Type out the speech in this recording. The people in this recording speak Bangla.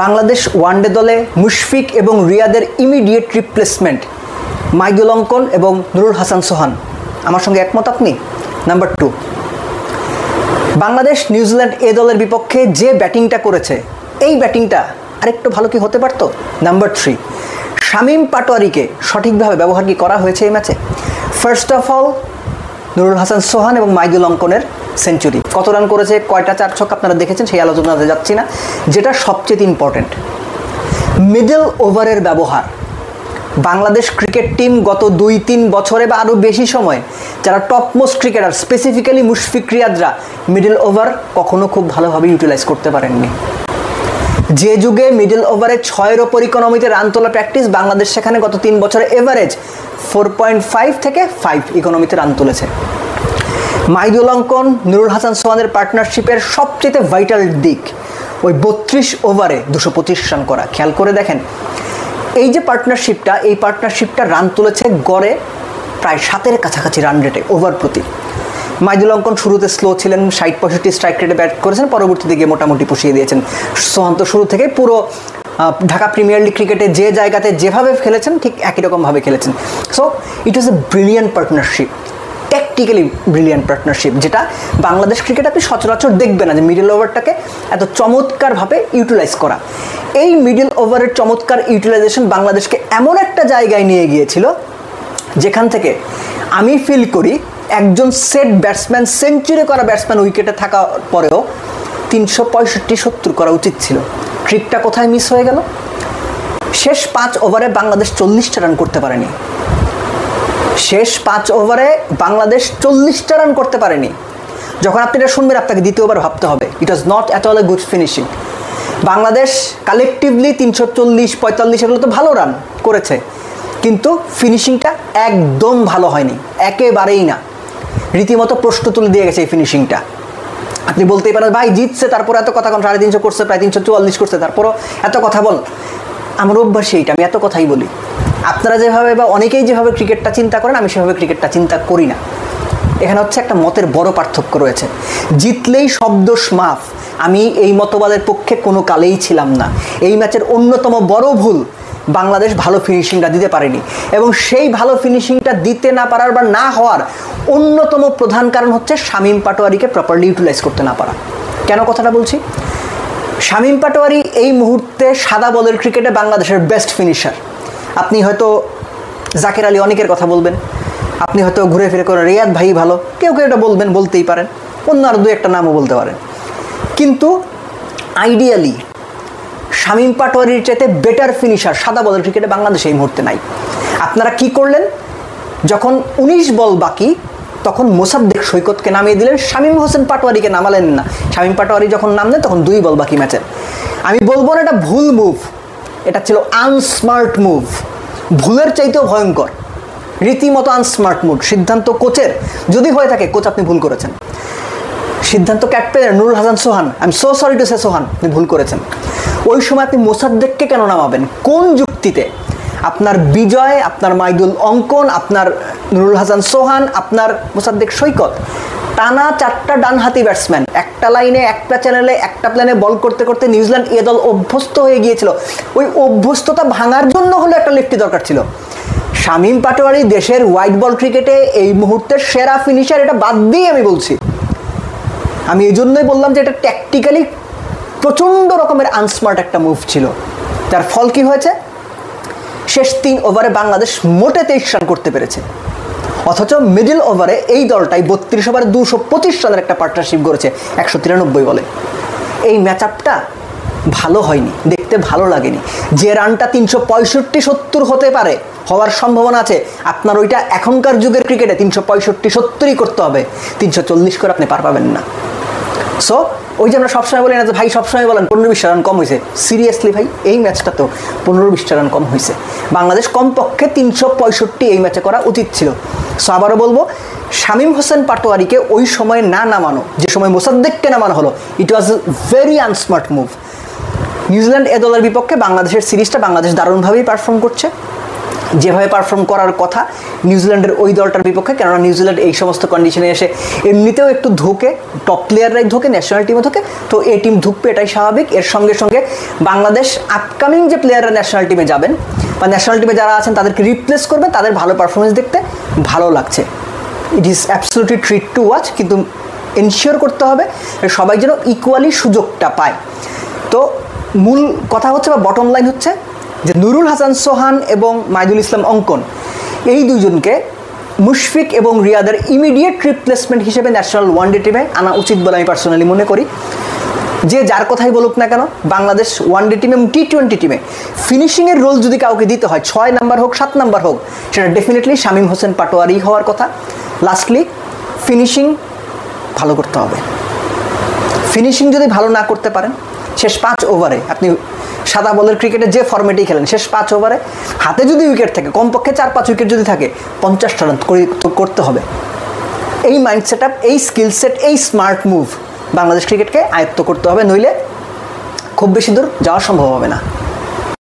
বাংলাদেশ ওয়ানডে দলে মুশফিক এবং রিয়াদের ইমিডিয়েট রিপ্লেসমেন্ট মাইদুল অঙ্কন এবং নুরুল হাসান সোহান। আমার সঙ্গে একমত আপনি? নাম্বার 2, বাংলাদেশ নিউজিল্যান্ড এ দলের বিপক্ষে যে ব্যাটিংটা করেছে এই ব্যাটিংটা আরেকটু ভালো কি হতে পারতো? নাম্বার 3, শামীম পাটোয়ারিকে সঠিকভাবে ব্যবহার কি করা হয়েছে এই ম্যাচে? First of all Nurul Hasan Sohan এবং মাইদুল অঙ্কনের সেঞ্চুরি, কত রান করেছে, কয়টা 4 ছক্কা আপনারা দেখেছেন, সেই আলোচনাতে যাচ্ছি না। যেটা সবচেয়ে ইম্পর্টেন্ট, মিডল ওভারের ব্যবহার। বাংলাদেশ ক্রিকেট টিম গত 2-3 বছরে বা আরও বেশি সময় যারা top most cricketer, specifically Mushfiq রিয়াদরা মিডল ওভার কখনো খুব ভালোভাবে ইউটিলাইজ করতে পারেননি। যে যুগে মিডল ওভারে 6-এর ওপর ইকোনমিতে রান তোলা প্র্যাকটিস, বাংলাদেশ সেখানে গত 3 বছরে এভারেজ 4.5 থেকে 5 ইকোনমিতে রান তুলেছে। মাইদুল অঙ্কন নুরুল হাসান সোহানের পার্টনারশিপের সবচেয়ে ভাইটাল দিক ওই 32 ওভারে 225 রান করা। খেয়াল করে দেখেন এই যে পার্টনারশিপটা, এই পার্টনারশিপটা রান তুলেছে গড়ে প্রায় 7-এর কাছাকাছি রান রেটে ওভার প্রতি। মাইদুল অঙ্কন শুরুতে স্লো ছিলেন, 60-65 স্ট্রাইক রেটে ব্যাট করেছেন, পরবর্তীতে গিয়ে মোটামুটি পুষিয়ে দিয়েছেন। সোহান তো শুরু থেকে পুরো ঢাকা প্রিমিয়ার লিগ ক্রিকেটে যে জায়গাতে যেভাবে খেলেছেন ঠিক একই রকমভাবে খেলেছেন। So it was A brilliant partnership, tactically brilliant partnership, যেটা বাংলাদেশ ক্রিকেট আপনি সচরাচর দেখবেন না, যে মিডল ওভারটাকে এত চমৎকারভাবে ইউটিলাইজ করা। এই মিডল ওভারের চমৎকার ইউটিলাইজেশন বাংলাদেশকে এমন একটা জায়গায় নিয়ে গিয়েছিল যেখান থেকে আমি ফিল করি একজন সেট ব্যাটসম্যান, সেঞ্চুরি করা ব্যাটসম্যান উইকেটে থাকা পরেও 365-70 করা উচিত ছিল। ট্রিকটা কোথায় মিস হয়ে গেল? শেষ 5 ওভারে বাংলাদেশ 40টা রান করতে পারেনি। শেষ 5 ওভারে বাংলাদেশ 40টা রান করতে পারেনি। যখন আপনি এটা শুনবেন আপনাকে দ্বিতীয়বার ভাবতে হবে, it was not at all a good finishing. Bangladesh collectively 340-45 এগুলো তো ভালো রান করেছে, কিন্তু ফিনিশিংটা একদম ভালো হয়নি, একেবারেই না। রীতিমতো প্রশ্ন তুলে দিয়ে গেছে এই ফিনিশিংটা। আপনি বলতেই পারেন ভাই জিতছে তারপর এত কথা, 350 করছে, প্রায় 344 করছে, তারপরও এত কথা বল। আমার অভ্যাসই এইটা, আমি এত কথাই বলি। আপনারা যেভাবে বা অনেকেই যেভাবে ক্রিকেটটা চিন্তা করেন, আমি সেভাবে ক্রিকেটটা চিন্তা করি না। এখানে হচ্ছে একটা মতের বড় পার্থক্য রয়েছে। জিতলেই সব দোষ মাফ, আমি এই মতবাদের পক্ষে কোনো কালেই ছিলাম না। এই ম্যাচের অন্যতম বড় ভুল, বাংলাদেশ ভালো ফিনিশিংটা দিতে পারেনি, এবং সেই ভালো ফিনিশিংটা দিতে না পারার বা না হওয়ার অন্যতম প্রধান কারণ হচ্ছে শামীম পাটোয়ারিকে প্রপারলি ইউটিলাইজ করতে না পারা। কেন কথাটা বলছি? শামীম পাটোয়ারি এই মুহূর্তে সাদা বলের ক্রিকেটে বাংলাদেশের বেস্ট ফিনিশার। আপনি হয়তো জাকের আলী অনেকের কথা বলবেন, আপনি হয়তো ঘুরে ফিরে করে রিয়াদ ভাই ভালো, কেউ কেউ এটা বলবেন, বলতেই পারেন, অন্য আর 2-একটা নামও বলতে পারেন। কিন্তু আইডিয়ালি শামীম পাটোয়ারির চাইতে বেটার ফিনিশার সাদা বলের ক্রিকেটে বাংলাদেশে এই মুহূর্তে নাই। আপনারা কি করলেন? যখন 19 বল বাকি তখন মোসাদ্দেক সৈকতকে নামিয়ে দিলেন, শামীম হোসেন পাটোয়ারিকে নামালেন না। শামীম পাটোয়ারি যখন নামলেন তখন 2 বল বাকি ম্যাচের। আমি বলবো না এটা ভুল মুভ, এটা ছিল আনস্মার্ট মুভ, ভুলের চাইতেও ভয়ঙ্কর, রীতিমতো আনস্মার্ট মুভ। সিদ্ধান্ত কোচের যদি হয়ে থাকে, কোচ আপনি ভুল করেছেন। সিদ্ধান্ত captain Nurul Hasan Sohan, I am so sorry to say Sohan, আপনি ভুল করেছেন। ওই সময় আপনি মোসাদ্দেককে কেন নামাবেন? কোন যুক্তিতে? আপনার বিজয়, আপনার মাইদুল অঙ্কন, আপনার নুরুল হাসান সোহান, আপনার মোসাদ্দেক সৈকত, টানা 4টা ডানহাতি ব্যাটসম্যান, একটা লাইনে, একটা চ্যানেলে, একটা প্ল্যানে বল করতে করতে নিউজিল্যান্ড এ দল অভ্যস্ত হয়ে গিয়েছিল। ওই অভ্যস্ততা ভাঙার জন্য হলো একটা লেফটি দরকার ছিল। শামীম পাটোয়ারি দেশের হোয়াইট বল ক্রিকেটে এই মুহূর্তের সেরা ফিনিশার, এটা বাদ দিয়ে আমি বলছি। আমি এই জন্যই বললাম যে এটা ট্যাকটিক্যালি প্রচণ্ড রকমের আনস্মার্ট একটা মুভ ছিল। তার ফল কি হয়েছে? শেষ 3 ওভারে বাংলাদেশ মোটে 23 রান করতে পেরেছে, অথচ মিডল ওভারে এই দলটাই 32 ওভারে 225 রানের একটা পার্টনারশিপ করেছে 193 বলে। এই ম্যাচ আপটা ভালো হয়নি, দেখতে ভালো লাগেনি। যে রানটা 365-70 হতে পারে, হওয়ার সম্ভাবনা আছে, আপনার ওইটা এখনকার যুগের ক্রিকেটে 365-70ই করতে হবে, 340 করে আপনি পার পাবেন না। সো ওই যে আমরা সবসময় বলি না যে ভাই সবসময় বলেন 15-20 রান কম হয়েছে, সিরিয়াসলি ভাই এই ম্যাচটা তো 15-20 রান কম হয়েছে। বাংলাদেশ কমপক্ষে 365 এই ম্যাচে করা উচিত ছিল। সো আবারও বলবো, শামীম হোসেন পাটোয়ারিকে ওই সময় না নামানো, যে সময় মোসাদ্দেককে নামানো হলো, it was very unsmart move. New Zealand A দলের বিপক্ষে বাংলাদেশের সিরিজটা বাংলাদেশ দারুণভাবেই পারফর্ম করছে, যেভাবে পারফর্ম করার কথা নিউজিল্যান্ডের ওই দলটার বিপক্ষে, কেননা নিউজিল্যান্ড এই সমস্ত কন্ডিশনে এসে এমনিতেও একটু ধোকে, টপ প্লেয়াররাই ধোকে, ন্যাশনাল টিমও ধোকে, তো এই টিম ধুকবে, এটাই স্বাভাবিক। এর সঙ্গে সঙ্গে বাংলাদেশ আপকামিং যে প্লেয়াররা ন্যাশনাল টিমে যাবেন বা ন্যাশনাল টিমে যারা আছেন তাদেরকে রিপ্লেস করবে, তাদের ভালো পারফরমেন্স দেখতে ভালো লাগছে। It is absolutely treat to watch, কিন্তু এনশিওর করতে হবে সবাই যেন ইকুয়ালি সুযোগটা পায়। তো মূল কথা হচ্ছে বা বটম লাইন হচ্ছে যে নুরুল হাসান সোহান এবং মাইদুল ইসলাম অঙ্কন এই দুইজনকে মুশফিক এবং রিয়াদের ইমিডিয়েট রিপ্লেসমেন্ট হিসেবে ন্যাশনাল ওয়ানডে টিমে আনা উচিত বলে আমি পার্সোনালি মনে করি। যে যার কথাই বলুক না কেন, বাংলাদেশ ওয়ানডে টিম এবং টি-20 টিমে ফিনিশিংয়ের রোল যদি কাউকে দিতে হয়, 6 নাম্বার হোক 7 নাম্বার হোক, সেটা ডেফিনেটলি শামীম হোসেন পাটোয়ারি হওয়ার কথা। লাস্টলি ফিনিশিং ভালো করতে হবে। ফিনিশিং যদি ভালো না করতে পারেন, শেষ 5 ওভারে আপনি সাদা বলের ক্রিকেটে যে ফরম্যাটেই খেলেন, শেষ 5 ওভারে হাতে যদি উইকেট থাকে, কমপক্ষে 4-5 উইকেট যদি থাকে, 50 রান করতে হবে। এই মাইন্ড সেট আপ, এই স্কিল সেট, এই স্মার্ট মুভ বাংলাদেশ ক্রিকেটকে আয়ত্ত করতে হবে, নইলে খুব বেশি দূর যাওয়া সম্ভব হবে না।